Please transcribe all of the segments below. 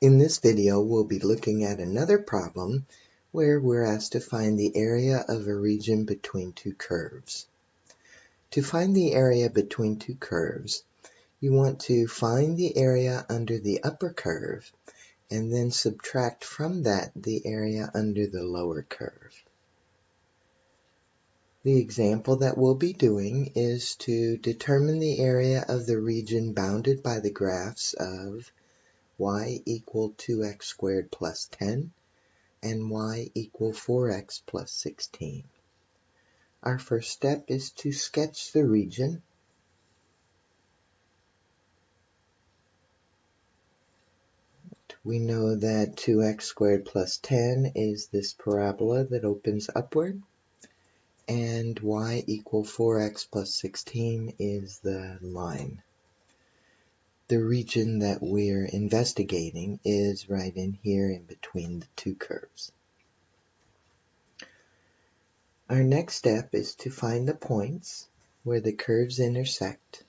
In this video, we'll be looking at another problem where we're asked to find the area of a region between two curves. To find the area between two curves, you want to find the area under the upper curve and then subtract from that the area under the lower curve. The example that we'll be doing is to determine the area of the region bounded by the graphs of y equal 2x squared plus 10 and y equal 4x plus 16. Our first step is to sketch the region. We know that 2x squared plus 10 is this parabola that opens upward, and y equal 4x plus 16 is the line. The region that we're investigating is right in here in between the two curves. Our next step is to find the points where the curves intersect.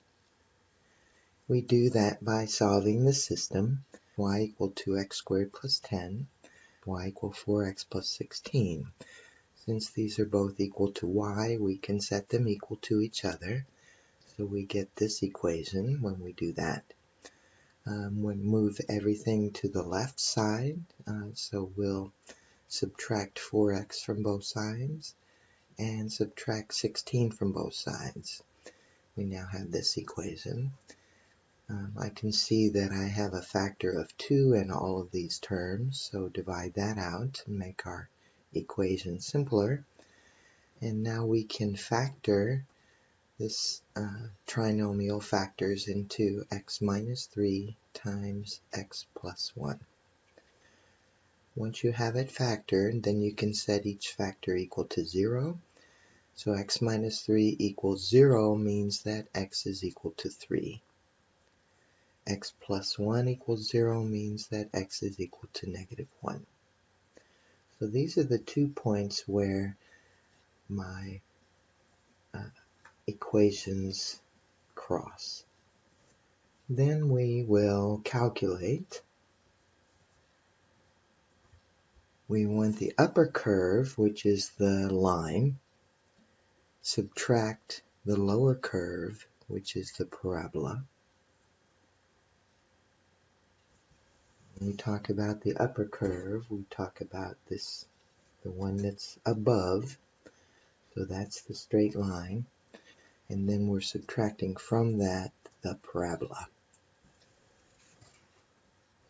We do that by solving the system y equal 2x squared plus 10, y equal 4x plus 16. Since these are both equal to y, we can set them equal to each other. So we get this equation when we do that. We'll move everything to the left side, so we'll subtract 4x from both sides and subtract 16 from both sides. We now have this equation. I can see that I have a factor of 2 in all of these terms, so divide that out to make our equation simpler. And now we can factor this trinomial factors into x minus 3 times x plus 1. Once you have it factored, then you can set each factor equal to 0. So x minus 3 equals 0 means that x is equal to 3. X plus 1 equals 0 means that x is equal to negative 1. So these are the 2 points where my equations cross. Then we will calculate. We want the upper curve, which is the line, subtract the lower curve, which is the parabola. When we talk about the upper curve, we talk about this, the one that's above, so that's the straight line, and then we're subtracting from that the parabola.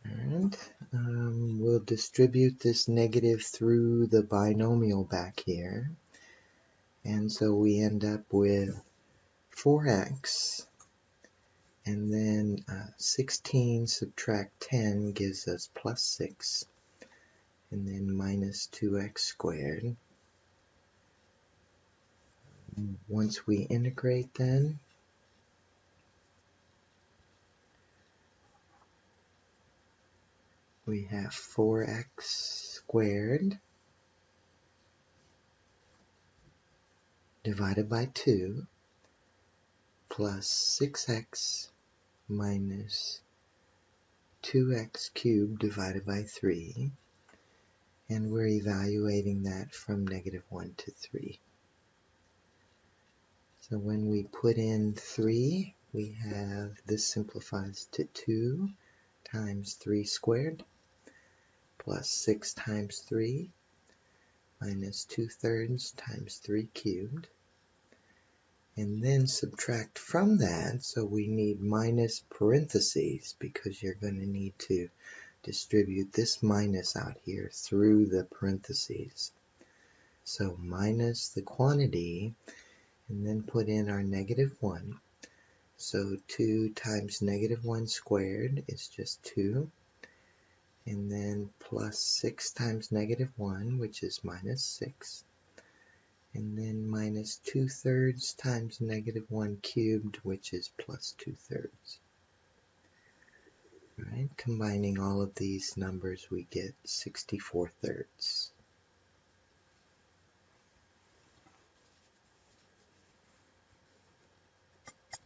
And we'll distribute this negative through the binomial back here, and so we end up with 4x, and then 16 subtract 10 gives us plus 6, and then minus 2x squared. Once we integrate, then we have 4x squared divided by 2 plus 6x minus 2x cubed divided by 3, and we're evaluating that from negative 1 to 3. So when we put in 3, we have this simplifies to 2 times 3 squared plus 6 times 3 minus 2/3 times 3 cubed. And then subtract from that, so we need minus parentheses because you're going to need to distribute this minus out here through the parentheses. So minus the quantity, and then put in our negative 1. So 2 times negative 1 squared is just 2. And then plus 6 times negative 1, which is minus 6. And then minus 2/3 times negative 1 cubed, which is plus 2/3. Right, combining all of these numbers, we get 64/3.